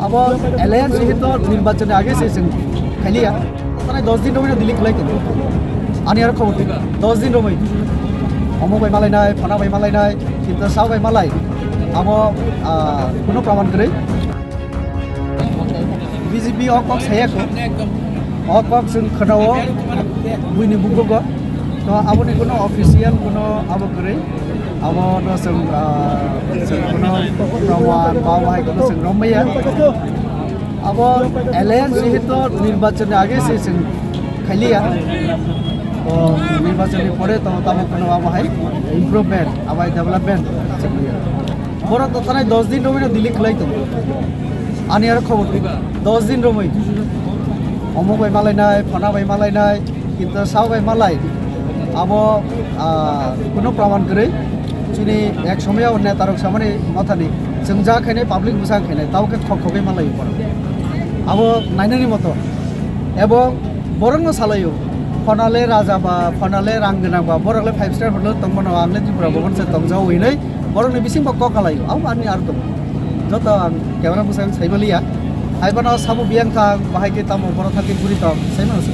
abo alliance jehetu নির্বাচনের আগে সেসং খাইলিয়া তারা 10 দিন রমই দিল্লি খলাই কেন আনি আর খবর 10 দিন রমই অমুক বাই মালাইনাই ফনা বাই মালাইনাই কিন্তু সাউ বাই মালাই abo কোনো প্রমাণ করে বিজেপি অকক সায়াকো অকক जों खोनाओ बुइनि बुगो तो aboni কোনো অফিসিয়াল কোনো abo করে abo no जों কোনো প্রমাণ বাবাই কোনো जों রমাইয়া abo alliance যেহেতু নির্বাচনের আগে সেসং খাইলিয়া তো নির্বাচনের পরে তো তামো কোনো আবহাই ইমপ্রুভমেন্ট আবাই ডেভেলপমেন্ট বড় তো তারাই 10 দিন রমই দিল্লি খলাই তো আনি আর খবর 10 দিন রমই অমুক বাই মালাইনাই ফনা বাই মালাইনাই কিন্তু সাউ বাই মালাই abo কোনো প্রমাণ করে চিনি এক সময়ও নেতারক সামনে মাথানি जों যা খাইনাই পাবলিক বুসাং খাইনাই তাওকে খখবে মালাই পড়ে abo নাইনানি মতো এবং বরংনো সালাইও ফনালে রাজা বা ফনালে রাং গোনাं বা বরংলে 5 স্টার হোটেল তংমनो আমনে ত্রিপুরা ভবন সে তংজাও হইनै বরংনি बिसिं बक खालायो आव आनि आर दं जत क्यामेरा बुसां साइबलिया आइबाना साबु बियांखा बाहायके तामो बर थाके बुरि तम साइमानस